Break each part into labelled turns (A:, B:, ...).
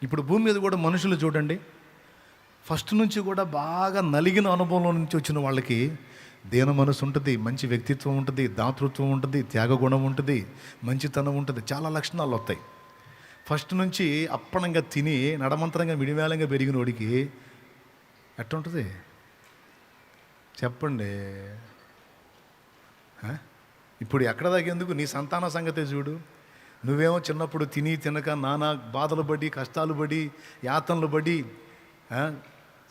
A: ఇప్పుడు భూమి మీద కూడా మనుషులు చూడండి, ఫస్ట్ నుంచి కూడా బాగా నలిగిన అనుభవంలో నుంచి వచ్చిన వాళ్ళకి దీన మనసు ఉంటుంది, మంచి వ్యక్తిత్వం ఉంటుంది, దాతృత్వం ఉంటుంది, త్యాగగుణం ఉంటుంది, మంచితనం ఉంటుంది, చాలా లక్షణాలు వస్తాయి. ఫస్ట్ నుంచి అప్పనంగా తిని నడమంతరంగా మిడివేళంగా పెరిగిన వాడికి ఎట్టుంటుంది చెప్పండి? ఇప్పుడు ఎక్కడ దాకేందుకు, నీ సంతాన సంగతే చూడు. నువ్వేమో చిన్నప్పుడు తిని తినక నానా బాధలు పడి, కష్టాలు పడి, యాతనలు పడి,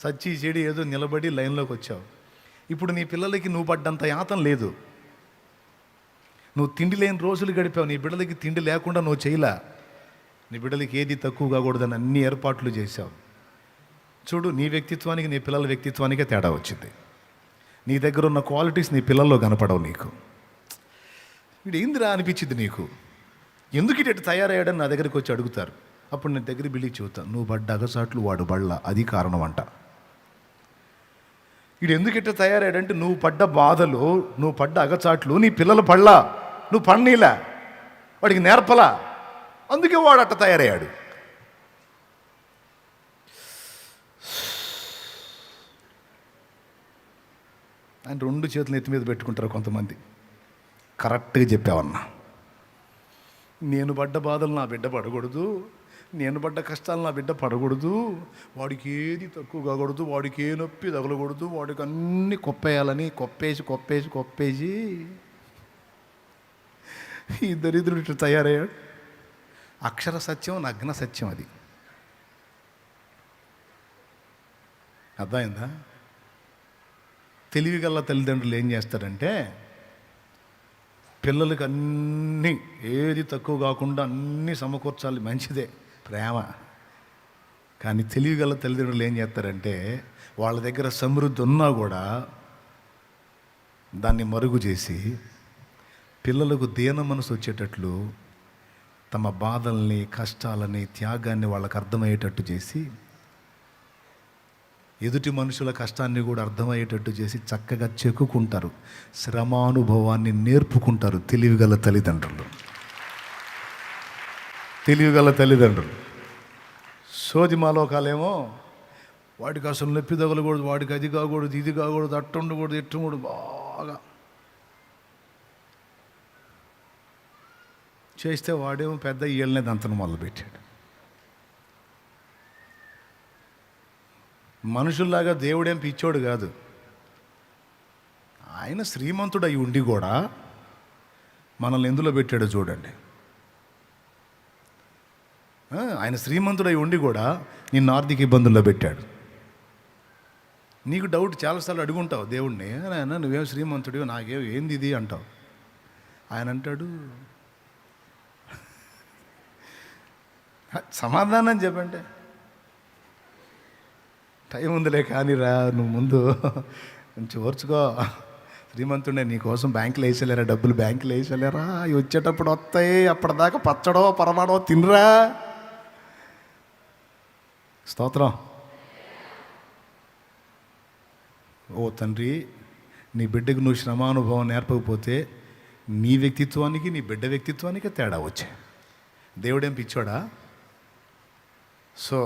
A: సచ్చి చెడి ఏదో నిలబడి లైన్లోకి వచ్చావు. ఇప్పుడు నీ పిల్లలకి నువ్వు పడ్డంత యాతన లేదు. నువ్వు తిండి లేని రోజులు గడిపావు. నీ బిడ్డలకి తిండి లేకుండా నువ్వు చేయలే. నీ బిడ్డలకి ఏది తక్కువ కాకూడదని అన్ని ఏర్పాట్లు చేశావు. చూడు, నీ వ్యక్తిత్వానికి నీ పిల్లల వ్యక్తిత్వానికే తేడా వచ్చింది. నీ దగ్గర ఉన్న క్వాలిటీస్ నీ పిల్లల్లో కనపడవు. నీకు వీడు ఏందిరా అనిపించింది. నీకు ఎందుకు ఇటు తయారయ్యాడని నా దగ్గరికి వచ్చి అడుగుతారు. అప్పుడు నేను దగ్గర బిల్లి చెబుతాను, నువ్వు పడ్డ అగసాట్లు వాడు బళ్ళ, అది కారణం అంట. వీడు ఎందుకు ఇట్లా తయారయ్యాడంటే నువ్వు పడ్డ బాధలు, నువ్వు పడ్డ అగచాట్లు నీ పిల్లలు పడలా, నువ్వు పడనీలా, వాడికి నేర్పలా, అందుకే వాడు అట్ట తయారయ్యాడు. ఆయన రెండు చేతులు ఎత్తి మీద పెట్టుకుంటారు కొంతమంది. కరెక్ట్గా చెప్పావన్నా. నేను పడ్డ బాధలు నా బిడ్డ పడకూడదు, నేను పడ్డ కష్టాలు నా బిడ్డ పడకూడదు, వాడికి ఏది తక్కువ కాకూడదు, వాడికి ఏ నొప్పి తగలకూడదు, వాడికి అన్నీ కొప్పేయాలని కొప్పేసి కొప్పేసి కొప్పేసి ఈ దరిద్రుడు ఇట్లా తయారయ్యాడు. అక్షర సత్యం, నగ్న సత్యం అది. అర్థమైందా? తెలివిగల తల్లిదండ్రులు ఏం చేస్తారంటే పిల్లలకి అన్నీ ఏది తక్కువ కాకుండా అన్నీ సమకూర్చాలి, మంచిదే ప్రేమ. కానీ తెలివిగల తల్లిదండ్రులు ఏం చేస్తారంటే వాళ్ళ దగ్గర సమృద్ధి ఉన్నా కూడా దాన్ని మరుగు చేసి పిల్లలకు దీన మనసు వచ్చేటట్లు తమ బాధల్ని, కష్టాలని, త్యాగాన్ని వాళ్ళకు అర్థమయ్యేటట్టు చేసి, ఎదుటి మనుషుల కష్టాన్ని కూడా అర్థమయ్యేటట్టు చేసి చక్కగా చెక్కుకుంటారు, శ్రమానుభవాన్ని నేర్పుకుంటారు తెలివిగల తల్లిదండ్రులు. తెలివిగల తల్లిదండ్రులు. సోది మాలోకాలేమో వాడికి అసలు నొప్పి తగలకూడదు, వాడికి అది కాకూడదు, ఇది కాకూడదు, అట్టు ఉండకూడదు, ఇట్టు ఉండకూడదు, బాగా చేస్తే వాడేమో పెద్ద ఈళ్ళనే దంతను మొదలుపెట్టాడు. మనుషుల్లాగా దేవుడేం పిచ్చోడు కాదు. ఆయన శ్రీమంతుడు అయి ఉండి కూడా మనల్ని ఎందులో పెట్టాడో చూడండి. ఆయన శ్రీమంతుడై ఉండి కూడా నిన్ను ఆర్థిక ఇబ్బందుల్లో పెట్టాడు. నీకు డౌట్ చాలాసార్లు అడుగుంటావు దేవుడిని, ఆయన నువ్వేం శ్రీమంతుడివో, నాకేం ఏంది ఇది అంటావు. ఆయన అంటాడు, సమాధానం చెప్పంటే టైం ఉందిలే కానీరా, నువ్వు ముందు కొంచెం ఓర్చుకో. శ్రీమంతుడే నీకోసం బ్యాంకులో వేసేలేరా, డబ్బులు బ్యాంకులో వేసేలేరా, అవి వచ్చేటప్పుడు వస్తాయి, అప్పటిదాకా పచ్చడో పరమాడో తినరా. స్తోత్రం. ఓ తండ్రి, నీ బిడ్డకు నువ్వు శ్రమానుభవం నేర్పకపోతే నీ వ్యక్తిత్వానికి నీ బిడ్డ వ్యక్తిత్వానికి తేడా వచ్చే. దేవుడేం పిచ్చోడా? సో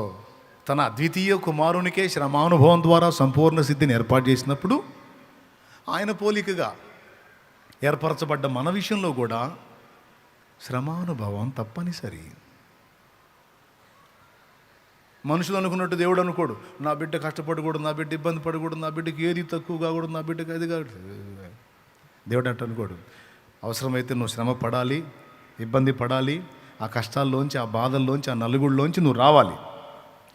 A: తన అద్వితీయ కుమారునికే శ్రమానుభవం ద్వారా సంపూర్ణ సిద్ధిని ఏర్పాటు చేసినప్పుడు ఆయన పోలికగా ఏర్పరచబడ్డ మన విషయంలో కూడా శ్రమానుభవం తప్పనిసరి. మనుషులు అనుకున్నట్టు దేవుడు అనుకోడు. నా బిడ్డ కష్టపడకూడదు, నా బిడ్డ ఇబ్బంది పడకూడదు, నా బిడ్డకి ఏది తక్కువ కాకూడదు, నా బిడ్డకి అది కాకూడదు. దేవుడు అంటే అనుకోడు. అవసరమైతే నువ్వు శ్రమ పడాలి, ఇబ్బంది పడాలి, ఆ కష్టాల్లోంచి, ఆ బాధల్లోంచి, ఆ నలుగుళ్ళలోంచి నువ్వు రావాలి.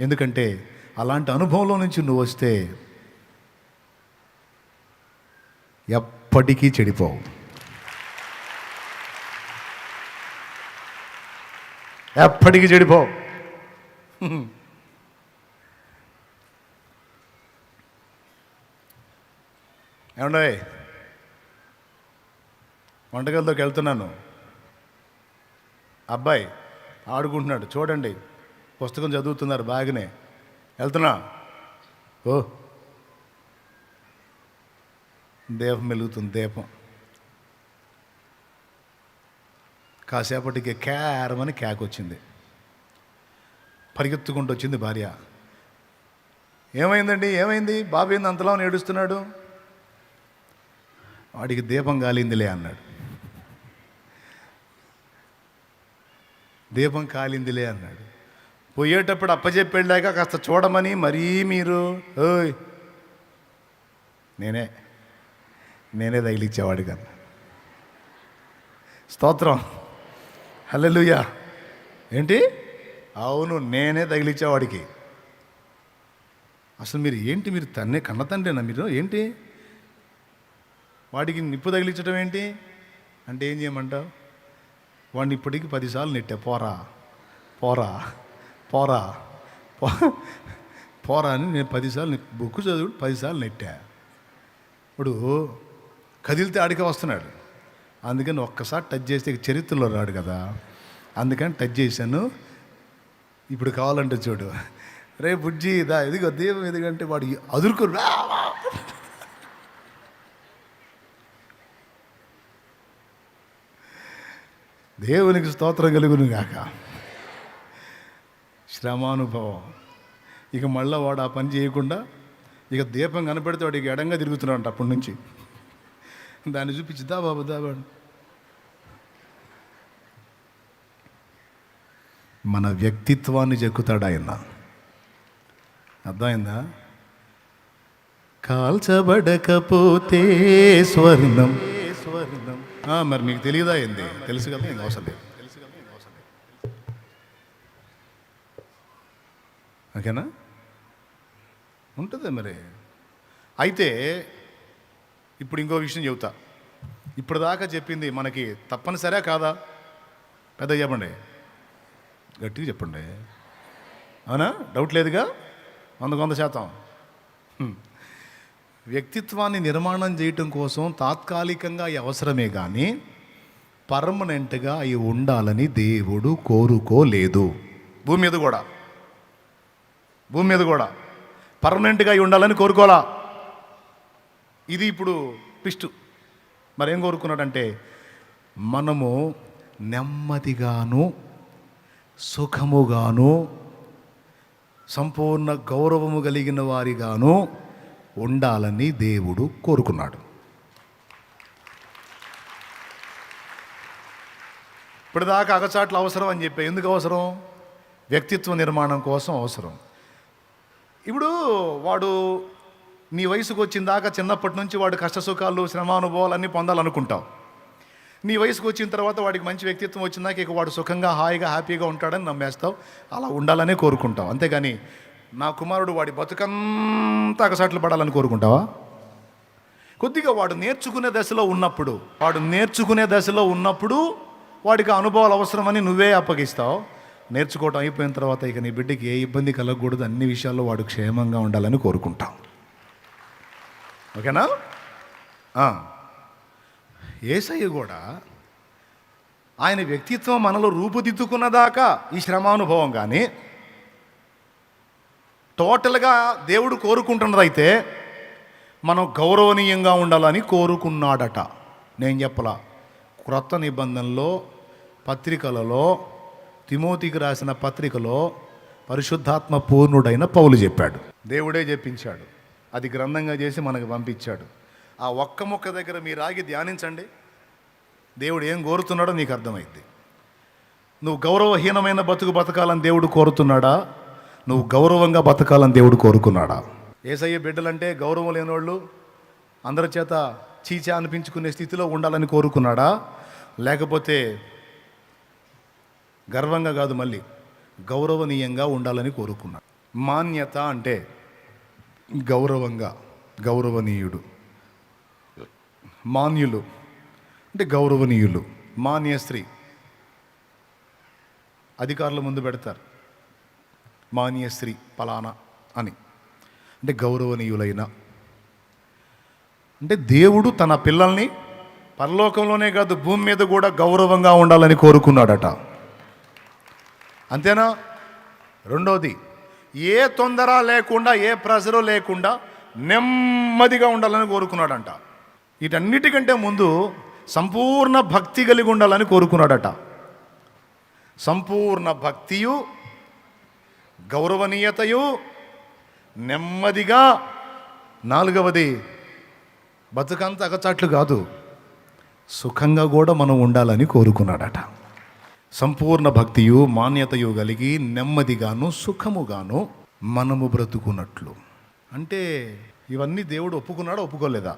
A: ఎందుకంటే అలాంటి అనుభవంలో నుంచి నువ్వు వస్తే ఎప్పటికీ చెడిపోవు. ఎప్పటికీ చెడిపోవు. ఏమండే, వంటగదిలోకి వెళ్తున్నాను, అబ్బాయి ఆడుకుంటున్నాడు, చూడండి, పుస్తకం చదువుతున్నారు, బాగానే వెళ్తున్నా. ఓ దీపం వెలుగుతుంది, దీపం కాసేపటికి క్యారమని క్యాక్ వచ్చింది. పరిగెత్తుకుంటూ వచ్చింది భార్య. ఏమైందండి, ఏమైంది, బాబు ఏంది అంతలా ఏడుస్తున్నాడు? వాడికి దీపం కాలిందిలే అన్నాడు. దీపం కాలిందిలే అన్నాడు. పోయేటప్పుడు అప్పచెప్పెళ్ళాక కాస్త చూడమని మరీ మీరు, ఓయ్ నేనే తగిలిచ్చేవాడు కన్నా. స్తోత్రం, హల్లెలూయా. ఏంటి? అవును, నేనే తగిలిచ్చేవాడికి. అసలు మీరు ఏంటి, మీరు కన్న తండ్రేనా మీరు? ఏంటి వాడికి నిప్పు తగిలించడం ఏంటి అంటే ఏం చేయమంటావు? వాడిని ఇప్పటికి 10 సార్లు నెట్టా, పోరా పోరా పోరా పోరా అని నేను 10 సార్లు బుక్ చదువుడు 10 సార్లు నెట్టా. ఇప్పుడు కదిలితే ఆడికే వస్తున్నాడు. అందుకని ఒక్కసారి టచ్ చేస్తే చరిత్రలో రాడు కదా, అందుకని టచ్ చేశాను. ఇప్పుడు కావాలంటే చూడు, రే బుజ్జి దా ఇదిగో దీపం, ఎందుకంటే వాడు అదురుకుని దేవునికి స్తోత్రం కలుగును గాక. శ్రమానుభవం. ఇక మళ్ళీ వాడు ఆ పని చేయకుండా ఇక దీపం కనపెడితే వాడికి ఎడంగా తిరుగుతున్నాడు అప్పటి నుంచి. దాన్ని చూపించి దా బాబు దా బాబు. మన వ్యక్తిత్వాన్ని చెక్కుతాడు ఆయన. అర్థమైందా? కాల్చబడకపోతే స్వర్ణం. మరి మీకు తెలియదా ఏంది? తెలుసు కదా, ఇంక అవసరం లేదు. ఓకేనా? ఉంటుంది మరి. అయితే ఇప్పుడు ఇంకో విషయం చెబుతా. ఇప్పుడు దాకా చెప్పింది మనకి తప్పనిసరే కాదా? పెద్ద చెప్పండి, గట్టిగా చెప్పండి. అవునా? డౌట్ లేదుగా? 100%. వ్యక్తిత్వాన్ని నిర్మాణం చేయటం కోసం తాత్కాలికంగా అవి అవసరమే కానీ పర్మనెంట్గా అవి ఉండాలని దేవుడు కోరుకోలేదు. భూమి మీద కూడా పర్మనెంట్గా అవి ఉండాలని కోరుకోలా. ఇది ఇప్పుడు ట్విస్ట్. మరేం కోరుకున్నాడంటే, మనము నెమ్మదిగాను సుఖముగాను సంపూర్ణ గౌరవము కలిగిన వారిగాను ఉండాలని దేవుడు కోరుకున్నాడు. ఇప్పటిదాకా అగచాట్లు అవసరం అని చెప్పి, ఎందుకు అవసరం? వ్యక్తిత్వ నిర్మాణం కోసం అవసరం. ఇప్పుడు వాడు నీ వయసుకు వచ్చిన దాకా చిన్నప్పటి నుంచి వాడు కష్టసుఖాలు శ్రమానుభవాలు అన్నీ పొందాలనుకుంటావు. నీ వయసుకు వచ్చిన తర్వాత వాడికి మంచి వ్యక్తిత్వం వచ్చిందాక ఇక వాడు సుఖంగా హాయిగా హ్యాపీగా ఉంటాడని నమ్మేస్తావు. అలా ఉండాలనే కోరుకుంటావు. అంతేగాని నా కుమారుడు వాడి బతుకంతా అగసాట్లు పడాలని కోరుకుంటావా? కొద్దిగా వాడు నేర్చుకునే దశలో ఉన్నప్పుడు వాడికి అనుభవాలు అవసరమని నువ్వే అప్పగిస్తావు. నేర్చుకోవటం అయిపోయిన తర్వాత ఇక నీ బిడ్డకి ఏ ఇబ్బంది కలగకూడదు, అన్ని విషయాల్లో వాడు క్షేమంగా ఉండాలని కోరుకుంటాం. ఓకేనా? యేసయ్య కూడా ఆయన వ్యక్తిత్వం మనలో రూపుదిద్దుకున్నదాకా ఈ శ్రమానుభవం కానీ టోటల్గా దేవుడు కోరుకుంటున్నదైతే మనం గౌరవనీయంగా ఉండాలని కోరుకున్నాడట. నేను చెప్పలా, క్రొత్త నిబంధనలో పత్రికలలో, తిమోతికి రాసిన పత్రికలో పరిశుద్ధాత్మ పూర్ణుడైన పౌలు చెప్పాడు. దేవుడే చెప్పించాడు, అది గ్రంథంగా చేసి మనకు పంపించాడు. ఆ ఒక్క మొక్క దగ్గర మీరు ఆగి ధ్యానించండి, దేవుడు ఏం కోరుతున్నాడో నీకు అర్థమైంది. నువ్వు గౌరవహీనమైన బతకాలని దేవుడు కోరుతున్నాడా? నువ్వు గౌరవంగా బతకాలని దేవుడు కోరుకున్నాడా? యేసయ్య బిడ్డలంటే గౌరవం లేనివాళ్ళు, అందరి చేత చీచా అనిపించుకునే స్థితిలో ఉండాలని కోరుకున్నాడా? లేకపోతే గర్వంగా కాదు, మళ్ళీ గౌరవనీయంగా ఉండాలని కోరుకున్నాడు. మాన్యత అంటే గౌరవనీయుడు. మాన్యులు అంటే గౌరవనీయులు. మాన్య స్త్రీ అధికారుల ముందు పెడతారు, మాన్య స్త్రీ పలానా అని. అంటే గౌరవనీయులైన, అంటే దేవుడు తన పిల్లల్ని పరలోకంలోనే కాదు భూమి మీద కూడా గౌరవంగా ఉండాలని కోరుకున్నాడట. అంతేనా? రెండోది, ఏ తొందర లేకుండా ఏ ప్రెషరు లేకుండా నెమ్మదిగా ఉండాలని కోరుకున్నాడంట. వీటన్నిటికంటే ముందు సంపూర్ణ భక్తి కలిగి ఉండాలని కోరుకున్నాడట. సంపూర్ణ భక్తియు గౌరవనీయతయు, నెమ్మదిగా. నాలుగవది, బతుకంత అగచాట్లు కాదు, సుఖంగా కూడా మనం ఉండాలని కోరుకున్నాడట. సంపూర్ణ భక్తియు మాన్యతయు కలిగి నెమ్మదిగాను సుఖముగాను మనము బ్రతుకున్నట్లు. అంటే ఇవన్నీ దేవుడు ఒప్పుకున్నాడా, ఒప్పుకోలేదా?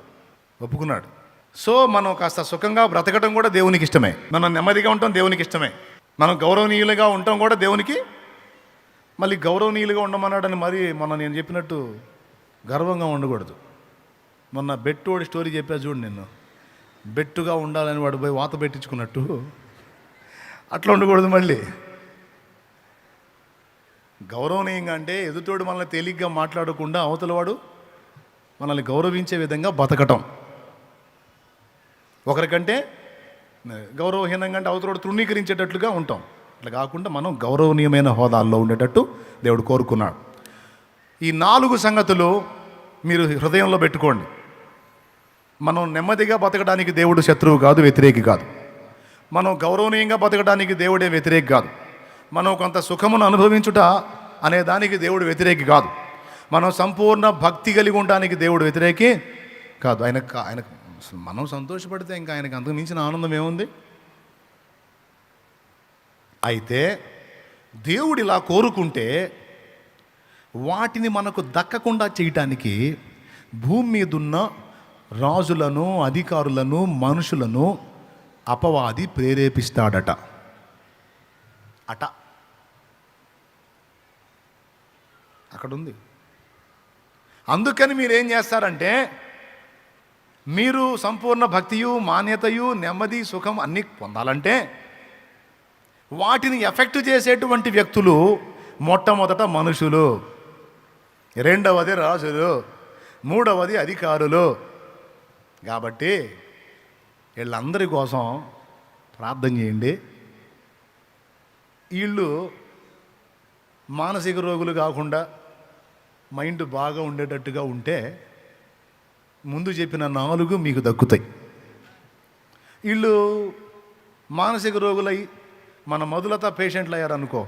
A: ఒప్పుకున్నాడు. సో మనం కాస్త సుఖంగా బ్రతకడం కూడా దేవునికి ఇష్టమే, మనం నెమ్మదిగా ఉండటం దేవునికి ఇష్టమే, మనం గౌరవనీయులుగా ఉండటం కూడా దేవునికి. మళ్ళీ గౌరవనీయులుగా ఉండమన్నాడని మరి మొన్న నేను చెప్పినట్టు గర్వంగా ఉండకూడదు. మొన్న బెట్టువాడి స్టోరీ చెప్పా చూడు, నిన్ను బెట్టుగా ఉండాలని వాడు పోయి వాత పెట్టించుకున్నట్టు అట్లా ఉండకూడదు. మళ్ళీ గౌరవనీయంగా అంటే ఎదుటోడు మనల్ని తేలిగ్గా మాట్లాడకుండా అవతలవాడు మనల్ని గౌరవించే విధంగా బతకటం. ఒకరికంటే గౌరవహీనంగా అంటే అవతలవాడు తృణీకరించేటట్లుగా ఉంటాం. అట్లా కాకుండా మనం గౌరవనీయమైన హోదాల్లో ఉండేటట్టు దేవుడు కోరుకున్నాడు. ఈ 4 సంగతులు మీరు హృదయంలో పెట్టుకోండి. మనం నెమ్మదిగా బతకడానికి దేవుడు శత్రువు కాదు, వ్యతిరేకి కాదు. మనం గౌరవనీయంగా బతకడానికి దేవుడే వ్యతిరేకి కాదు. మనం కొంత సుఖమును అనుభవించుట అనే దానికి దేవుడు వ్యతిరేకి కాదు. మనం సంపూర్ణ భక్తి కలిగి ఉండడానికి దేవుడు వ్యతిరేకి కాదు. ఆయనకు మనం సంతోషపడితే ఇంకా ఆయనకు అంతకు మించిన ఆనందం ఏముంది? అయితే దేవుడు ఇలా కోరుకుంటే వాటిని మనకు దక్కకుండా చేయటానికి భూమి మీదున్న రాజులను, అధికారులను, మనుషులను అపవాది ప్రేరేపిస్తాడట. అక్కడుంది. అందుకని మీరేం చేస్తారంటే, మీరు సంపూర్ణ భక్తియు, మాన్యతయు, నెమ్మది, సుఖం అన్నీ పొందాలంటే వాటిని ఎఫెక్ట్ చేసేటువంటి వ్యక్తులు మొట్టమొదట మనుషులు, రెండవది రాజులు, మూడవది అధికారులు. కాబట్టి వీళ్ళందరి కోసం ప్రార్థన చేయండి. వీళ్ళు మానసిక రోగులు కాకుండా మైండ్ బాగా ఉండేటట్టుగా ఉంటే ముందు చెప్పిన 4 మీకు దక్కుతాయి. వీళ్ళు మానసిక రోగులై మన మధులత పేషెంట్లు అయ్యారనుకో.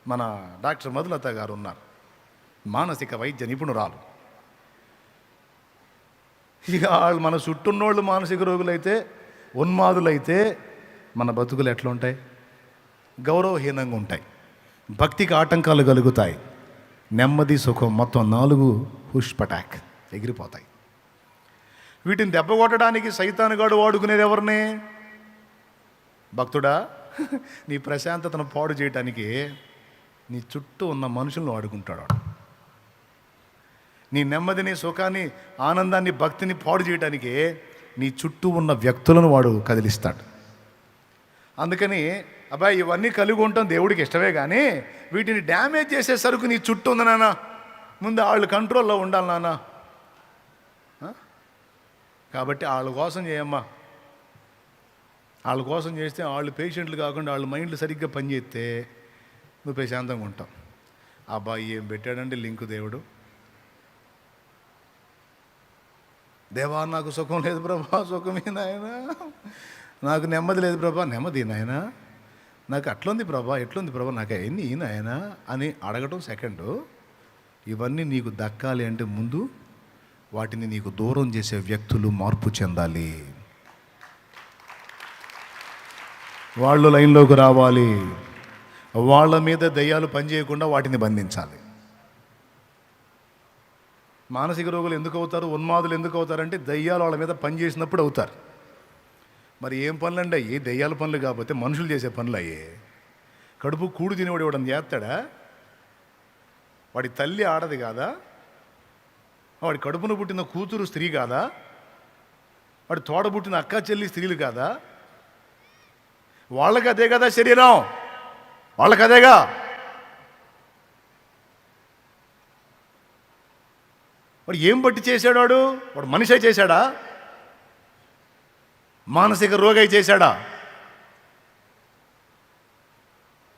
A: మన డాక్టర్ మధులత గారు ఉన్నారు, మానసిక వైద్య నిపుణురాలు. ఇక వాళ్ళు మన చుట్టూన్నోళ్ళు మానసిక రోగులైతే, ఉన్మాదులైతే మన బతుకులు ఎట్లా ఉంటాయి? గౌరవహీనంగా ఉంటాయి, భక్తికి ఆటంకాలు కలుగుతాయి, నెమ్మది, సుఖం మొత్తం 4 హుష్పటాక్ ఎగిరిపోతాయి. వీటిని దెబ్బ కొట్టడానికి సైతానుగాడు వాడుకునేది ఎవరిని? భక్తుడా, నీ ప్రశాంతతను పాడు చేయటానికి నీ చుట్టూ ఉన్న మనుషులను వాడుకుంటాడు. నీ నెమ్మదిని, సుఖాన్ని, ఆనందాన్ని, భక్తిని పాడు చేయడానికి నీ చుట్టూ ఉన్న వ్యక్తులను వాడు కదిలిస్తాడు. అందుకని అబ్బాయి ఇవన్నీ కలిగి ఉండటం దేవుడికి ఇష్టమే, కానీ వీటిని డ్యామేజ్ చేసే సరుకు నీ చుట్టూ ఉంది నాన్న, ముందు వాళ్ళు కంట్రోల్లో ఉండాలి నాన్న. కాబట్టి వాళ్ళ కోసం చేయమ్మా. వాళ్ళ కోసం చేస్తే వాళ్ళు పేషెంట్లు కాకుండా వాళ్ళ మైండ్లు సరిగ్గా పనిచేస్తే నువ్వు ప్రశాంతంగా ఉంటావు. అబ్బాయి ఏం పెట్టాడంటే లింకు దేవుడు. దేవా నాకు సుఖం లేదు ప్రభా, సుఖమే నాయన. నాకు నెమ్మది లేదు ప్రభా, నెమ్మది నాయన. నాకు అట్లుంది ప్రభా, ఎట్లుంది ప్రభా, నాకు అయింది నాయన అని అడగటం సెకండు. ఇవన్నీ నీకు దక్కాలి అంటే ముందు వాటిని నీకు దూరం చేసే వ్యక్తులు మార్పు చెందాలి. వాళ్ళు లైన్లోకి రావాలి. వాళ్ళ మీద దయ్యాలు పనిచేయకుండా వాటిని బంధించాలి. మానసిక రోగులు ఎందుకు అవుతారు, ఉన్మాదులు ఎందుకు అవుతారంటే దయ్యాలు వాళ్ళ మీద పనిచేసినప్పుడు అవుతారు. మరి ఏం పనులు అండి అయ్యి? దయ్యాల పనులు కాకపోతే మనుషులు చేసే పనులు అయ్యే. కడుపు కూడు తినేవాడు ఇవ్వడం చేస్తాడా? వాడి తల్లి ఆడది కాదా? వాడి కడుపున పుట్టిన కూతురు స్త్రీ కాదా? వాడి తోడబుట్టిన అక్క చెల్లి స్త్రీలు కాదా? వాళ్ళకి అదే కదా శరీరం, వాళ్ళకి అదేగా. వాడు ఏం బట్టి చేశాడు? వాడు మనిషి చేశాడా? మానసిక రోగి చేశాడా?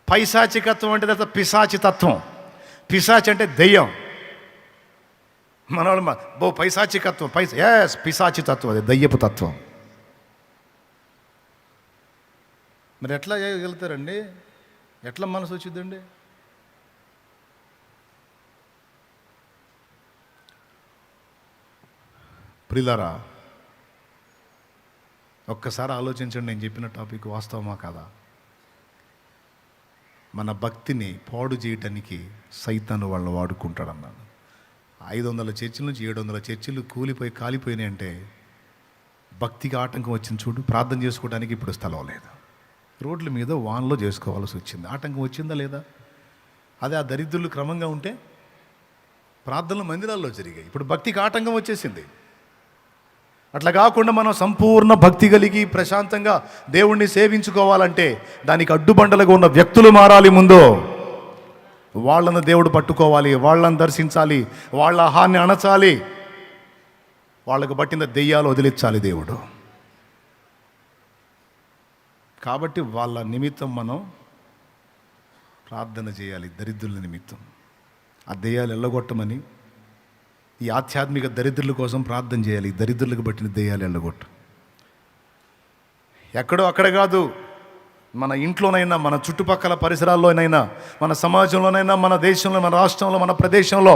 A: పైశాచికత్వం అంటే that's పిశాచి తత్వం. పిశాచి అంటే దెయ్యం. మన పైశాచికత్వం, పిశాచి తత్వం, అది దయ్యపు తత్వం. మరి ఎట్లా చేయగలుగుతారండి? ఎట్లా మనసు వచ్చిందండి? ప్రియులారా, ఒక్కసారి ఆలోచించండి, నేను చెప్పిన టాపిక్ వాస్తవమా కాదా? మన భక్తిని పాడు చేయడానికి సైతాను వాళ్ళు వాడుకుంటాడన్నాను. 500 చర్చిల నుంచి 700 చర్చిలు కూలిపోయి కాలిపోయినాయి అంటే భక్తికి ఆటంకం వచ్చింది చూడు. ప్రార్థన చేసుకోవడానికి ఇప్పుడు స్థలం లేదు, రోడ్ల మీద వాన్లో చేసుకోవాల్సి వచ్చింది. ఆటంకం వచ్చిందా లేదా? అదే ఆ దరిద్రులు క్రమంగా ఉంటే ప్రార్థనలు మందిరాల్లో జరిగాయి. ఇప్పుడు భక్తికి ఆటంకం వచ్చేసింది. అట్లా కాకుండా మనం సంపూర్ణ భక్తి కలిగి ప్రశాంతంగా దేవుణ్ణి సేవించుకోవాలంటే దానికి అడ్డుబండలుగా ఉన్న వ్యక్తులు మారాలి. ముందు వాళ్ళను దేవుడు పట్టుకోవాలి, వాళ్ళని దర్శించాలి, వాళ్ళ ఆహాన్ని అణచాలి, వాళ్ళకు పట్టిన దెయ్యాలు వదిలించాలి దేవుడు. కాబట్టి వాళ్ళ నిమిత్తం మనం ప్రార్థన చేయాలి, దరిద్రుల నిమిత్తం. ఆ దెయ్యాలు ఎల్లగొట్టమని, ఈ ఆధ్యాత్మిక దరిద్రుల కోసం ప్రార్థన చేయాలి. దరిద్రులకు పట్టిన దెయ్యాలు ఎల్లగొట్టు. ఎక్కడో అక్కడ కాదు, మన ఇంట్లోనైనా, మన చుట్టుపక్కల పరిసరాల్లోనైనా, మన సమాజంలోనైనా, మన దేశంలో, మన రాష్ట్రంలో, మన ప్రదేశంలో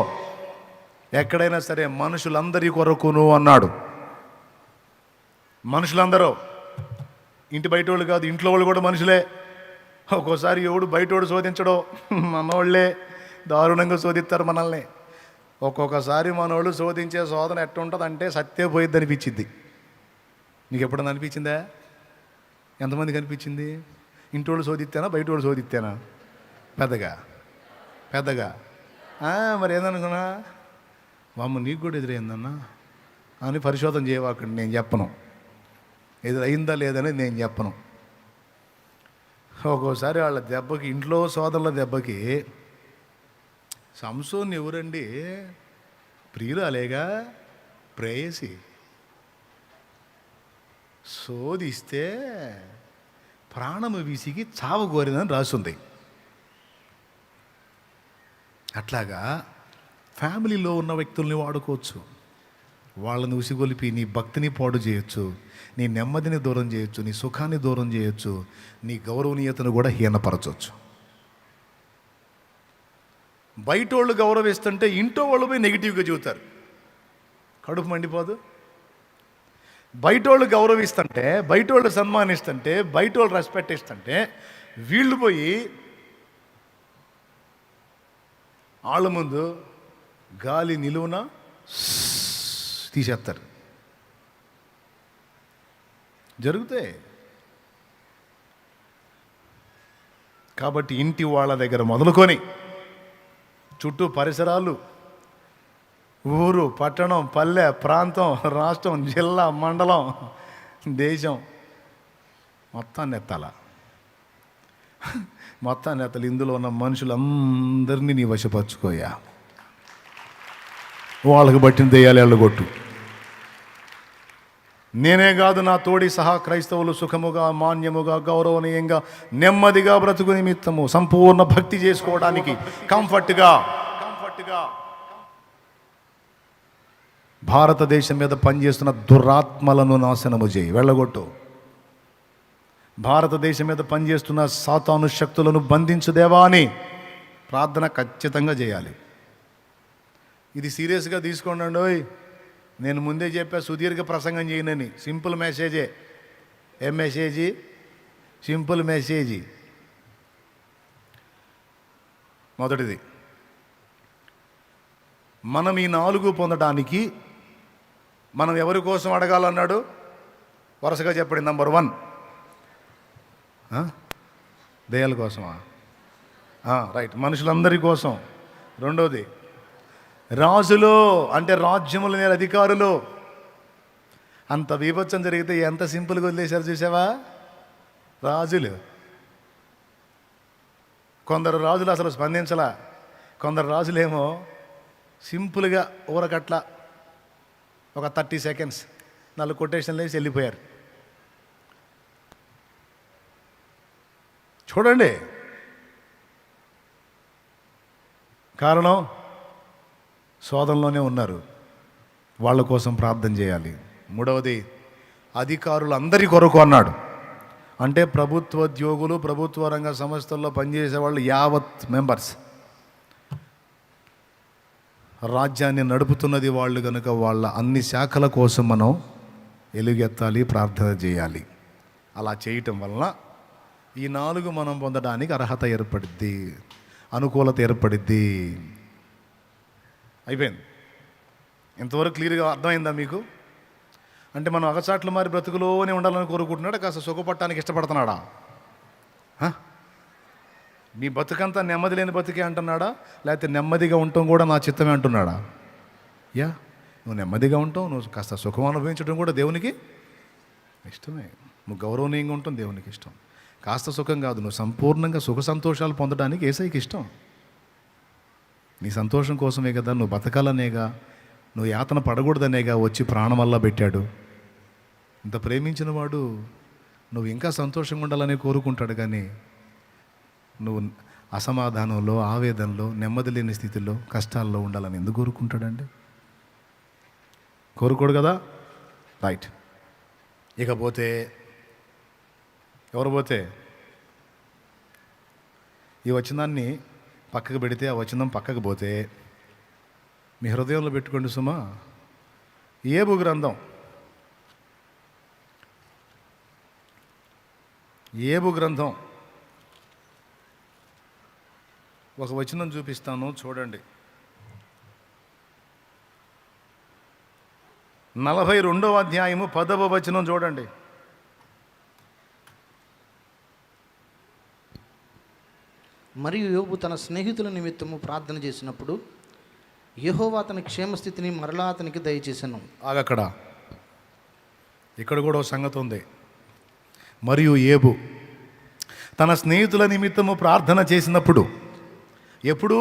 A: ఎక్కడైనా సరే మనుషులందరి కొరకును అన్నాడు. మనుషులందరూ, ఇంటి బయట వాళ్ళు కాదు, ఇంట్లో వాళ్ళు కూడా మనుషులే. ఒక్కోసారి ఎవడు బయటోడు శోధించడో, మనోళ్ళే దారుణంగా శోధిస్తారు మనల్ని. ఒక్కొక్కసారి మనోళ్ళు శోధించే శోధన ఎట్టుంటుందంటే సత్తే పోయిద్ది అనిపించింది. నీకు ఎప్పుడన్నా అనిపించిందా? ఎంతమందికి అనిపించింది? ఇంటోళ్ళు శోధిస్తేనా, బయటోళ్ళు శోధిస్తేనా? పెద్దగా మరి ఏందనుకున్నా, అమ్మ నీకు కూడా ఎదురైందన్నా అని పరిశోధన చేయవాకండి. నేను చెప్పను ఎదురైందా లేదని, నేను చెప్పను. ఒక్కోసారి వాళ్ళ దెబ్బకి, ఇంట్లో సోదరుల దెబ్బకి, సంసోన్ ఎవరండి? ప్రియురాలేగా, ప్రేయసి. శోధిస్తే ప్రాణము విసిగి చావు కోరిందని రాసుంది. అట్లాగా ఫ్యామిలీలో ఉన్న వ్యక్తుల్ని వాడుకోవచ్చు. వాళ్ళని ఉసిగొలిపి నీ భక్తిని పాడు చేయొచ్చు, నీ నెమ్మదిని దూరం చేయొచ్చు, నీ సుఖాన్ని దూరం చేయొచ్చు, నీ గౌరవనీయతను కూడా హీనపరచవచ్చు. బయట వాళ్ళు గౌరవిస్తుంటే ఇంట్లో వాళ్ళు పోయి నెగిటివ్గా చెబుతారు. కడుపు మండిపోదు? బయట వాళ్ళు గౌరవిస్తుంటే, బయట వాళ్ళు సన్మానిస్తుంటే, బయట వాళ్ళు రెస్పెక్ట్ ఇస్తుంటే వీళ్ళు పోయి వాళ్ళ ముందు గాలి నిలువున తీసేస్తారు. జరుగుతాయి. కాబట్టి ఇంటి వాళ్ళ దగ్గర మొదలుకొని చుట్టూ పరిసరాలు, ఊరు, పట్టణం, పల్లె, ప్రాంతం, రాష్ట్రం, జిల్లా, మండలం, దేశం మొత్తాన్ని ఎత్తాలి. ఇందులో ఉన్న మనుషులందరినీ నీ వశపరచుకోయా. వాళ్ళకు పట్టిన దెయ్యాలు ఎళ్ళగొట్టు. నేనే కాదు, నా తోడి సహా క్రైస్తవులు సుఖముగా, మాన్యముగా, గౌరవనీయంగా, నెమ్మదిగా బ్రతుకు నిమిత్తము సంపూర్ణ భక్తి చేసుకోవడానికి కంఫర్ట్గా భారతదేశం మీద పనిచేస్తున్న దురాత్మలను నాశనము చేయి, వెళ్ళగొట్టు. భారతదేశం మీద పనిచేస్తున్న సాతాను శక్తులను బంధించు దేవా అని ప్రార్థన ఖచ్చితంగా చేయాలి. ఇది సీరియస్గా తీసుకోండి. నేను ముందే చెప్పా, సుదీర్ఘ ప్రసంగం చేయనని. సింపుల్ మెసేజే. ఏం మెసేజీ? సింపుల్ మెసేజీ. మొదటిది, మనం ఈ 4 పొందడానికి మనం ఎవరి కోసం అడగాలన్నాడు? వరుసగా చెప్పండి. నంబర్ 1 దెయ్యాల కోసమా? రైట్, మనుషులందరి కోసం. రెండోది, రాజులు అంటే రాజ్యముల మీద అధికారులు. అంత బీభత్సం జరిగితే ఎంత సింపుల్గా వదిలేశారు చూసావా? రాజులు. కొందరు రాజులు అసలు స్పందించలా, కొందరు రాజులేమో సింపుల్గా ఊరకట్ల ఒక 30 సెకండ్స్ 4 కొటేషన్లు వేసి వెళ్ళిపోయారు. చూడండి, కారణం శోధనలోనే ఉన్నారు. వాళ్ళ కోసం ప్రార్థన చేయాలి. మూడవది, అధికారులు అందరి కొరకు అన్నాడు. అంటే ప్రభుత్వోద్యోగులు, ప్రభుత్వ రంగ సంస్థల్లో పనిచేసే వాళ్ళు యావత్ మెంబర్స్ రాజ్యాన్ని నడుపుతున్నది వాళ్ళు కనుక వాళ్ళ అన్ని శాఖల కోసం మనం ఎలుగెత్తాలి, ప్రార్థన చేయాలి. అలా చేయటం వలన ఈ 4 మనం పొందడానికి అర్హత ఏర్పడిద్ది, అనుకూలత ఏర్పడిద్ది. అయిపోయింది. ఇంతవరకు క్లియర్గా అర్థమైందా మీకు? అంటే మనం అగచాట్లు మారి బ్రతుకులోనే ఉండాలని కోరుకుంటున్నాడా, కాస్త సుఖపడటానికి ఇష్టపడుతున్నాడా? మీ బతుకంతా నెమ్మది లేని బతికే అంటున్నాడా, లేకపోతే నెమ్మదిగా ఉండటం కూడా నా చిత్తమే అంటున్నాడా? నువ్వు నెమ్మదిగా ఉంటావు, నువ్వు కాస్త సుఖం అనుభవించడం కూడా దేవునికి ఇష్టమే. నువ్వు గౌరవనీయంగా ఉండటం దేవునికి ఇష్టం. కాస్త సుఖం కాదు, నువ్వు సంపూర్ణంగా సుఖ సంతోషాలు పొందడానికి యేసయ్యకి ఇష్టం. నీ సంతోషం కోసమే కదా, నువ్వు బతకాలనేగా, నువ్వు యాతన పడకూడదనేగా వచ్చి ప్రాణమల్లా పెట్టాడు. ఇంత ప్రేమించిన వాడు నువ్వు ఇంకా సంతోషంగా ఉండాలని కోరుకుంటాడు, కానీ నువ్వు అసమాధానంలో, ఆవేదనలో, నెమ్మది లేని స్థితిలో, కష్టాల్లో ఉండాలని ఎందుకు కోరుకుంటాడండి? కోరుకోడు కదా. రైట్. ఇకపోతే ఎవరు పోతే ఈ వచనాన్ని పక్కకు పెడితే, ఆ వచనం పక్కకు పోతే మీ హృదయంలో పెట్టుకోండి సుమా. యోబు గ్రంథం, యోబు గ్రంథం ఒక వచనం చూపిస్తాను, చూడండి. 42వ అధ్యాయము 10వ వచనం చూడండి.
B: మరియు యోబు తన స్నేహితుల నిమిత్తము ప్రార్థన చేసినప్పుడు యెహోవా అతని క్షేమస్థితిని మరలా అతనికి దయచేసెను.
A: ఆగక్కడ, ఇక్కడ కూడా ఒక సంగతి ఉంది. మరియు యోబు తన స్నేహితుల నిమిత్తము ప్రార్థన చేసినప్పుడు, ఎప్పుడు?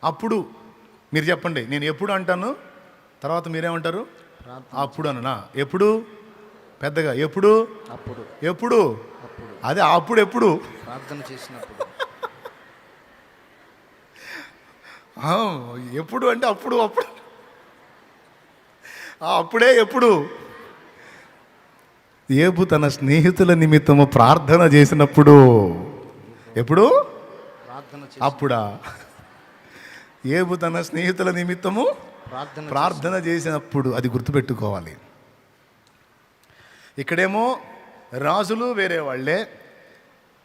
A: అప్పుడు. మీరు చెప్పండి, నేను ఎప్పుడు అంటాను, తర్వాత మీరేమంటారు? అప్పుడు అన్నా. ఎప్పుడు? పెద్దగా ఎప్పుడు?
B: అప్పుడు.
A: ఎప్పుడు? అదే అప్పుడు. ఎప్పుడు?
B: ప్రార్థన చేసినప్పుడు.
A: ఎప్పుడు అంటే అప్పుడు. అప్పుడే ఎప్పుడు? యోబు తన స్నేహితుల నిమిత్తము ప్రార్థన చేసినప్పుడు. ఎప్పుడు? అప్పుడా? యోబు తన స్నేహితుల నిమిత్తము ప్రార్థన చేసినప్పుడు. అది గుర్తుపెట్టుకోవాలి. ఇక్కడేమో రాజులు వేరే వాళ్ళే,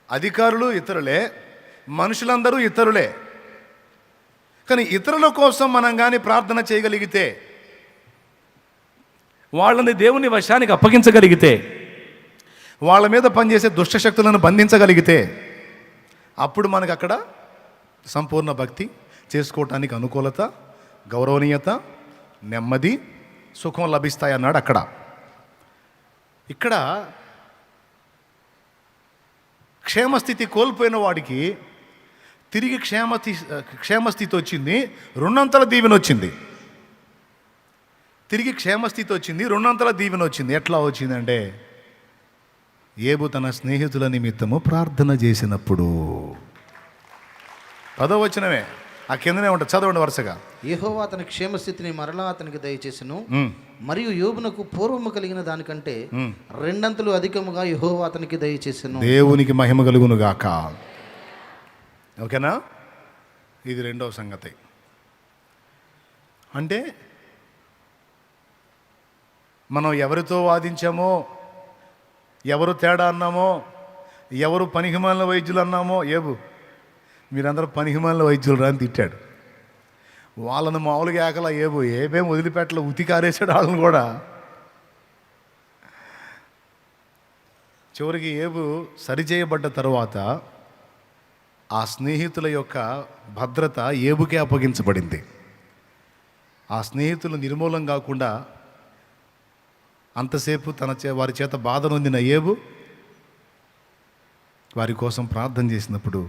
A: అధికారులు ఇతరులే, మనుషులందరూ ఇతరులే. కానీ ఇతరుల కోసం మనం కానీ ప్రార్థన చేయగలిగితే, వాళ్ళని దేవుని వశానికి అప్పగించగలిగితే, వాళ్ళ మీద పనిచేసే దుష్టశక్తులను బంధించగలిగితే, అప్పుడు మనకు అక్కడ సంపూర్ణ భక్తి చేసుకోవటానికి అనుకూలత, గౌరవనీయత, నెమ్మది, సుఖం లభిస్తాయి అన్నాడు అక్కడ. ఇక్కడ క్షేమస్థితి కోల్పోయిన వాడికి తిరిగి క్షేమస్థితి వచ్చింది, 2 దీవెన వచ్చింది. తిరిగి క్షేమస్థితి వచ్చింది, 2 దీవెన వచ్చింది. ఎట్లా వచ్చిందంటే, యోబు తన స్నేహితుల నిమిత్తము ప్రార్థన చేసినప్పుడు. 10వ వచనమే, ఆ కిందనే ఉంటుంది, చదవండి వరుసగా.
B: యెహోవా అతని క్షేమస్థితిని మరలా అతనికి దయచేసెను, మరియు యోబునకు పూర్వము కలిగిన దానికంటే 2 అధికముగా యెహోవా అతనికి దయచేసెను.
A: దేవునికి మహిమ కలుగును గాక. ఓకేనా? ఇది 2వ సంగతి. అంటే మనం ఎవరితో వాదించామో, ఎవరు తేడా అన్నామో, ఎవరు పనికిమాలిన వైద్యులు అన్నామో, యోబు మీరందరూ పనికిమాలిన వైద్యులు రాని తిట్టాడు. వాళ్ళను మామూలుగా ఏకలా ఏబేం వదిలిపెట్టలే, ఉతికారేసాడు వాళ్ళని కూడా. చివరికి యోబు సరిచేయబడ్డ తరువాత ఆ స్నేహితుల యొక్క భద్రత యోబుకే అప్పగించబడింది. ఆ స్నేహితులు నిర్మూలం కాకుండా అంతసేపు వారి చేత బాధ నొందిన యోబు వారి కోసం ప్రార్థన చేసినప్పుడు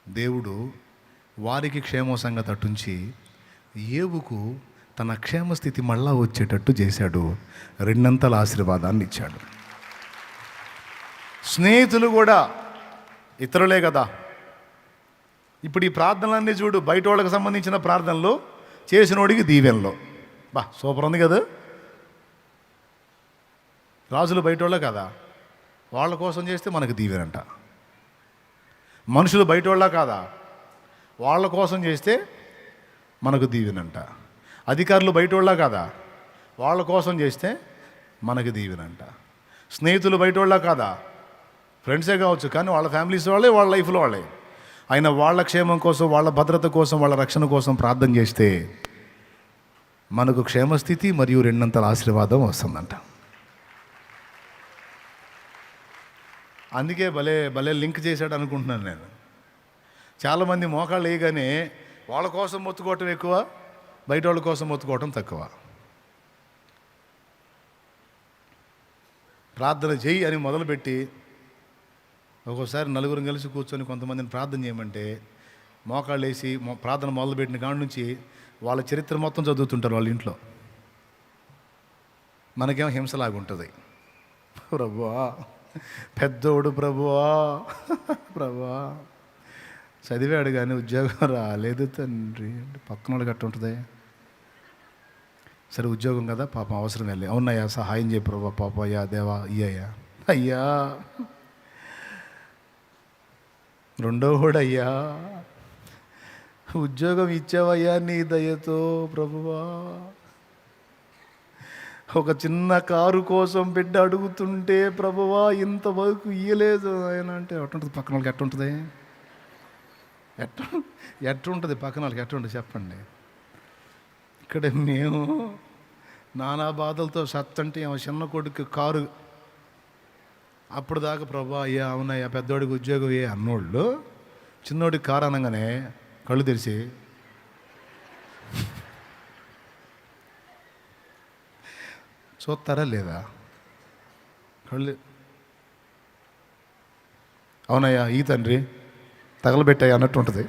A: దేవుడు వారికి క్షేమ సంగతి అటుంచి యోబుకు తన క్షేమస్థితి మళ్ళా వచ్చేటట్టు చేశాడు. 2 ఆశీర్వాదాన్ని ఇచ్చాడు. స్నేహితులు కూడా ఇతరులే కదా. ఇప్పుడు ఈ ప్రార్థనలన్నీ చూడు, బయట వాళ్ళకి సంబంధించిన ప్రార్థనలు, చేసినోడికి దీవెనలో. సూపర్ ఉంది కదా. రాజులు బయట వాళ్ళే కదా, వాళ్ళ కోసం చేస్తే మనకు దీవెనంట. మనుషులు బయట వాళ్ళ కాదా, వాళ్ళ కోసం చేస్తే మనకు దీవెనంట. అధికారులు బయట వాళ్ళ కాదా, వాళ్ళ కోసం చేస్తే మనకు దీవెనంట. స్నేహితులు బయట వాళ్ళ కాదా, ఫ్రెండ్సే కావచ్చు, కానీ వాళ్ళ ఫ్యామిలీస్ వాళ్ళే, వాళ్ళ లైఫ్లో వాళ్ళే. అయినా వాళ్ళ క్షేమం కోసం, వాళ్ళ భద్రత కోసం, వాళ్ళ రక్షణ కోసం ప్రార్థన చేస్తే మనకు క్షేమస్థితి మరియు రెండంతల ఆశీర్వాదం వస్తుందంట. అందుకే భలే భలే లింక్ చేశాడు అనుకుంటున్నాను నేను. చాలామంది మోకాళ్ళు వేయగానే వాళ్ళ కోసం మొత్తుకోవటం ఎక్కువ, బయట వాళ్ళ కోసం మొత్తుకోవటం తక్కువ. ప్రార్థన చెయ్యి అని మొదలుపెట్టి ఒక్కోసారి నలుగురు కలిసి కూర్చొని కొంతమందిని ప్రార్థన చేయమంటే మోకాళ్ళు వేసి ప్రార్థన మొదలుపెట్టిన కాడి నుంచి వాళ్ళ చరిత్ర మొత్తం చదువుతుంటారు వాళ్ళ ఇంట్లో. మనకేమో హింసలాగుంటుంది. ప్రభువా పెద్దోడు, ప్రభువా ప్రభువా చదివాడు కానీ ఉద్యోగం రాలేదు తండ్రి. పక్కన వాళ్ళు గట్ట ఉంటుంది. సరే ఉద్యోగం కదా పాపం అవసరం వెళ్ళి, అవునయ్యా సహాయం చేయ ప్రభా, పాప అయ్యా దేవా ఇయ్యయ్యా అయ్యా రెండో కూడా అయ్యా ఉద్యోగం ఇచ్చావయ్యా నీ దయతో ప్రభువా. ఒక చిన్న కారు కోసం బిడ్డ అడుగుతుంటే ప్రభువా ఇంతవరకు ఇయ్యలేదు ఆయన అంటే ఎట్టుంటుంది పక్కన వాళ్ళకి, ఎట్టుంటుంది ఎట్టుంటుంది పక్కన వాళ్ళకి, ఎట్టుంటుంది చెప్పండి. ఇక్కడ మేము నానా బాధలతో సత్తంటే చిన్న కొడుకు కారు, అప్పుడు దాకా ప్రభా అయ్యా అవునయ్యా పెద్దోడికి ఉద్యోగం ఏ అన్నోళ్ళు చిన్నోడికి కారు అనగానే కళ్ళు తెరిచి చూస్తారా లేదా, కళ్ళు అవునయ్యా ఈ తండ్రి తగలబెట్టాయి అన్నట్టు ఉంటుంది.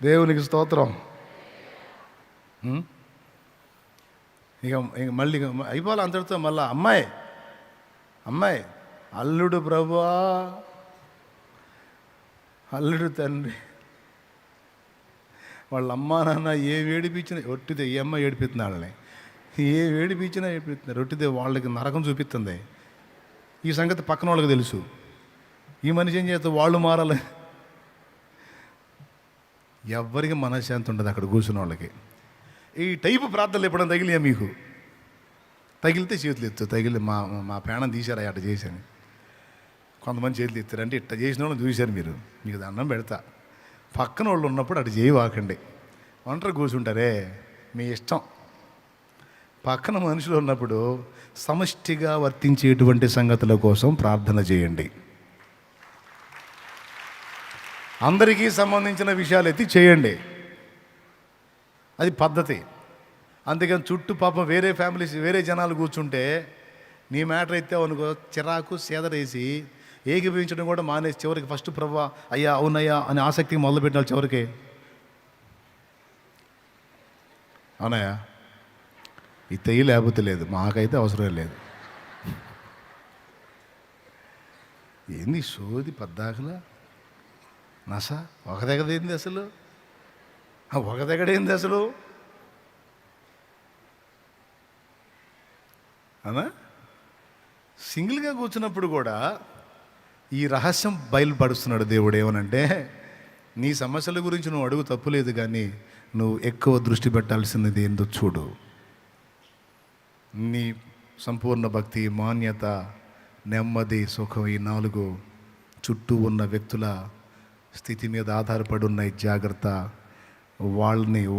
A: దేవునికి స్తోత్రం. ఇక మళ్ళీ అయిపోవాలి అంతటితో. మళ్ళా అమ్మాయి అమ్మాయి అల్లుడు ప్రభువా, అల్లుడు తండ్రి. వాళ్ళ అమ్మా నాన్న ఏ వేడిపించినా ఒట్టిదే, ఈ అమ్మాయి ఏడిపిస్తుంది వాళ్ళని, ఏ వేడిపించినా ఏడిపిస్తున్నారు ఒట్టిదే. వాళ్ళకి నరకం చూపిస్తుంది. ఈ సంగతి పక్కన వాళ్ళకి తెలుసు. ఈ మనిషి ఏం చేస్తే వాళ్ళు మారాలి. ఎవ్వరికి మనశ్శాంతి ఉండదు అక్కడ కూర్చున్న వాళ్ళకి. ఈ టైపు ప్రార్థనలు ఎప్పుడైనా తగిలియా మీకు? తగిలితే చేతులు ఎత్తు. తగిలి మా ప్రాణం తీశారా అట్ట చేశాను. కొంతమంది చేతులు ఎత్తారు అంటే ఇట్ట చేసిన వాళ్ళని చూశారు మీరు, మీకు దండం పెడతా. పక్కన వాళ్ళు ఉన్నప్పుడు అటు చేయవాకండి. ఒంటరి కూర్చుంటారే మీ ఇష్టం. పక్కన మనుషులు ఉన్నప్పుడు సమష్టిగా వర్తించేటువంటి సంగతుల కోసం ప్రార్థన చేయండి. అందరికీ సంబంధించిన విషయాలు ఎత్తి చేయండి, అది పద్ధతి. అందుకని చుట్టూ పాపం వేరే ఫ్యామిలీస్ వేరే జనాలు కూర్చుంటే నీ మ్యాటర్ అయితే అనుకో చిరాకు సేదరేసి ఏకీభవించడం కూడా మానేసి చివరికి ఫస్ట్ ప్రభా అయ్యా అవునయ్యా అని ఆసక్తికి మొదలుపెట్టినారు చివరికి. అవునయ్యా ఇత్తయి లేకపోతే లేదు, మాకైతే అవసరం లేదు. ఏంది సోది పద్దాకలా నస ఒక దగ్గరేంది అసలు, ఒక దగ్గడేంది అసలు అనా? సింగిల్గా కూర్చున్నప్పుడు కూడా ఈ రహస్యం బయలుపరుస్తున్నాడు దేవుడు. ఏమనంటే నీ సమస్యల గురించి నువ్వు అడుగు తప్పులేదు, కానీ నువ్వు ఎక్కువ దృష్టి పెట్టాల్సినది ఏందో చూడు. నీ సంపూర్ణ భక్తి, మాన్యత, నెమ్మది, సుఖం ఈ 4 చుట్టూ ఉన్న వ్యక్తుల స్థితి మీద ఆధారపడి ఉన్నాయి. జాగ్రత్త.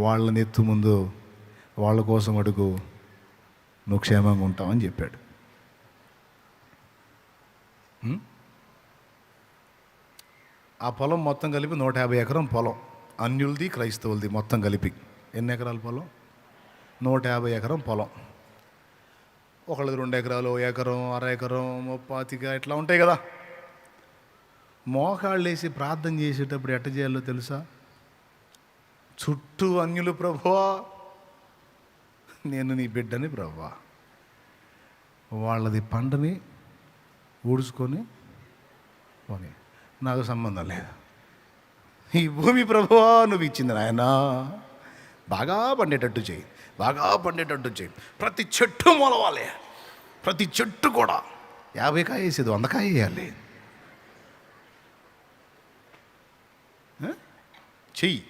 A: వాళ్ళని ఎత్తు ముందు, వాళ్ళ కోసం అడుగు, నువ్వు క్షేమంగా ఉంటావని చెప్పాడు. ఆ పొలం మొత్తం కలిపి 150 ఎకరం పొలం, అన్యులది క్రైస్తవులది మొత్తం కలిపి. ఎన్ని ఎకరాల పొలం? 150 ఎకరం పొలం. ఒకళ్ళది 2 ఎకరాలు, ఎకరం, అర ఎకరం, 30 ఇట్లా ఉంటాయి కదా. మోకాళ్ళు వేసి ప్రార్థన చేసేటప్పుడు ఎట్ట చేయాలో తెలుసా? చుట్టూ అన్యులు ప్రభువా, నేను నీ బిడ్డని ప్రభువా, వాళ్ళది పంటని ఊడ్చుకొని పోనీ, నాకు సంబంధం లేదు. ఈ భూమి ప్రభువా నువ్వు ఇచ్చింది నాయన, బాగా పండేటట్టు చేయి, బాగా పండేటట్టు చేయి. ప్రతి చెట్టు మొలవాలి, ప్రతి చెట్టు కూడా 50 కాయ వేసేది 100 కాయ వేయాలి. చెయ్యి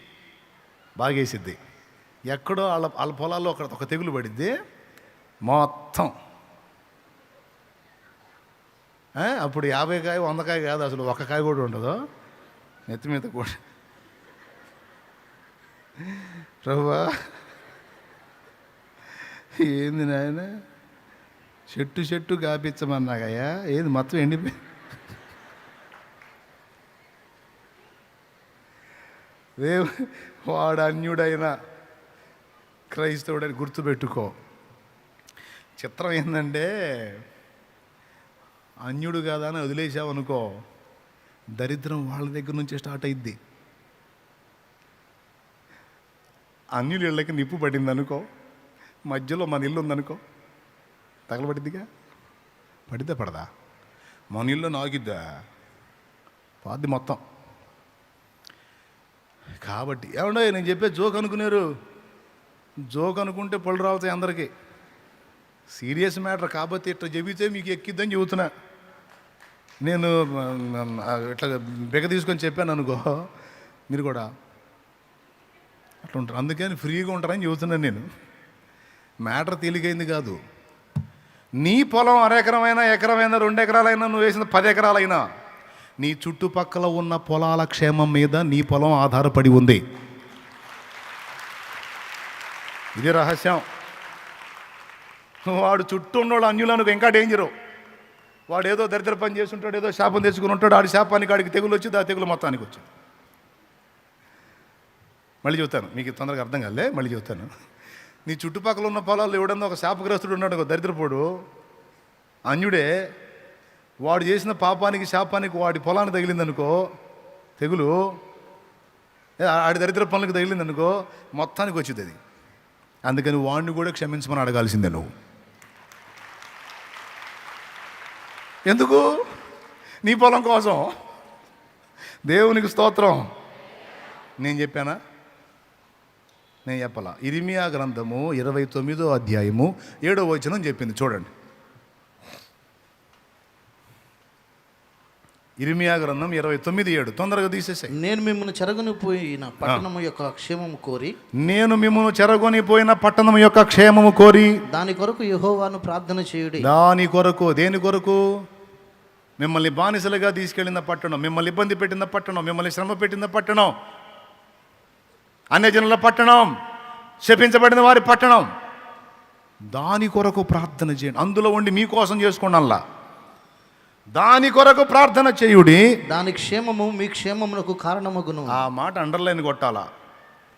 A: బాగేసిద్ది. ఎక్కడో వాళ్ళ పొలాల్లో ఒక తెగులు పడిద్ది మొత్తం. అప్పుడు 50 కాయ 100 కాయ కాదు, అసలు ఒక్క కాయ కూడా ఉండదు నెత్తి మీద కూడా. ప్రభువా ఏంది నాయన, చెట్టు గాపించమన్నాగయ్యా, ఏది మొత్తం ఎండిపోయి. వాడు అన్యుడైనా క్రైస్తవుడని గుర్తుపెట్టుకో. చిత్రం ఏంటంటే, అన్యుడు కాదా అని వదిలేసావనుకో, దరిద్రం వాళ్ళ దగ్గర నుంచే స్టార్ట్ అయింది. అన్యుల ఇళ్ళకి నిప్పు పడింది అనుకో, మధ్యలో మన ఇల్లు ఉందనుకో, తగలబడిద్దిగా. పడిద్దా పడదా? మన ఇల్లు నాగిద్దా? పాద్ది మొత్తం. కాబట్టి ఏమండో నేను చెప్పే జోక్ అనుకున్నారు, జోక్ అనుకుంటే పళ్ళు రావుతాయి అందరికీ. సీరియస్ మ్యాటర్ కాబట్టి ఇట్లా చెబితే మీకు ఎక్కిద్దని చెబుతున్నా. నేను ఇట్లా బెగ తీసుకొని చెప్పాను అనుకో, మీరు కూడా అట్లా ఉంటారు. అందుకని ఫ్రీగా ఉంటారని చెబుతున్నాను నేను. మ్యాటర్ తేలికైంది కాదు. నీ పొలం 1 ఎకరమైనా, ఎకరమైనా, 2 ఎకరాలైనా, నువ్వు వేసిన 10 ఎకరాలైనా, నీ చుట్టుపక్కల ఉన్న పొలాల క్షేమం మీద నీ పొలం ఆధారపడి ఉంది. ఇది రహస్యం. వాడు చుట్టూ ఉన్నోళ్ళు అన్యులకు ఇంకా డేంజరు. వాడు ఏదో దరిద్ర పని చేస్తుంటాడు, ఏదో శాపం తెచ్చుకుని ఉంటాడు. ఆడి శాపానికి ఆడికి తెగులు వచ్చింది, ఆ తెగులు మొత్తానికి వచ్చింది. మళ్ళీ చెబుతాను, మీకు తొందరగా అర్థం కాలే, మళ్ళీ చెబుతాను. నీ చుట్టుపక్కల ఉన్న పొలాల్లో ఎవడన్నా ఒక శాపగ్రస్తుడు ఉన్నాడు, ఒక దరిద్రపోడు అన్యుడే, వాడు చేసిన పాపానికి శాపానికి వాడి పొలానికి తగిలిందనుకో తెగులు, ఆడి దరిద్ర పనులకు తగిలిందనుకో మొత్తానికి వచ్చింది అది. అందుకని వాడిని కూడా క్షమించమని అడగాల్సిందే నువ్వు. ఎందుకు? నీ పొలం కోసం. దేవునికి స్తోత్రం. నేను చెప్పానా? నేను చెప్పాలా? ఇర్మియా గ్రంథము 29వ అధ్యాయము 7వ వచనం చెప్పింది, చూడండి. ఇర్మియా గ్రంథం 29:7. తొందరగా తీసేసాయి.
B: నేను మిమ్మల్ని చెరగొనిపోయిన పట్టణము యొక్క క్షేమము కోరి,
A: నేను మిమ్మల్ని చెరగొనిపోయిన పట్టణం యొక్క క్షేమము కోరి,
B: దాని కొరకు యెహోవాను ప్రార్థన చేయుడి.
A: దాని కొరకు, దేని కొరకు? మిమ్మల్ని బానిసలుగా తీసుకెళ్ళిన పట్టణం, మిమ్మల్ని ఇబ్బంది పెట్టిన పట్టణం, మిమ్మల్ని శ్రమ పెట్టిన పట్టణం, అన్యజనుల పట్టణం, శపించబడిన వారి పట్టణం, దాని కొరకు ప్రార్థన చేయండి. అందులో ఉండి మీకోసం చేసుకోండి. అల్లా దాని కొరకు ప్రార్థన చేయుడి,
B: దాని క్షేమము మీ క్షేమమునకు కారణమగును.
A: ఆ మాట అండర్లైన్ కొట్టాలా.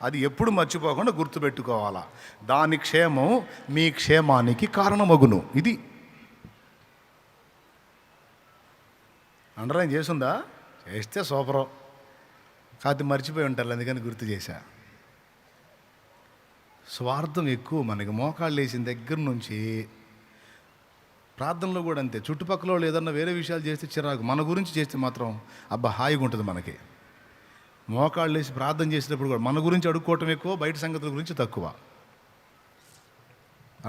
A: అది ఎప్పుడు మర్చిపోకుండా గుర్తుపెట్టుకోవాలా. దాని క్షేమం మీ క్షేమానికి కారణమగును. ఇది అండర్లైన్ చేస్తుందా? చేస్తే సూపరం. కాదు మర్చిపోయి ఉంటారు, అందుకని గుర్తు చేశా. స్వార్థం ఎక్కువ మనకి. మోకాళ్ళు వేసిన దగ్గర నుంచి ప్రార్థనలో కూడా అంతే. చుట్టుపక్కల వాళ్ళు ఏదన్నా వేరే విషయాలు చేస్తే చిరాకు, మన గురించి చేస్తే మాత్రం అబ్బా హాయిగా ఉంటుంది మనకి. మోకాళ్ళు వేసి ప్రార్థన చేసేటప్పుడు కూడా మన గురించి అడుక్కోవటం ఎక్కువ, బయట సంగతుల గురించి తక్కువ.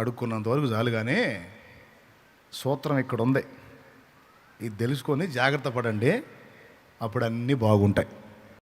A: అడుక్కున్నంత వరకు చాలు. కానీ సూత్రం ఇక్కడ ఉంది, ఇది తెలుసుకొని జాగ్రత్త పడండి, అప్పుడు అన్నీ బాగుంటాయి.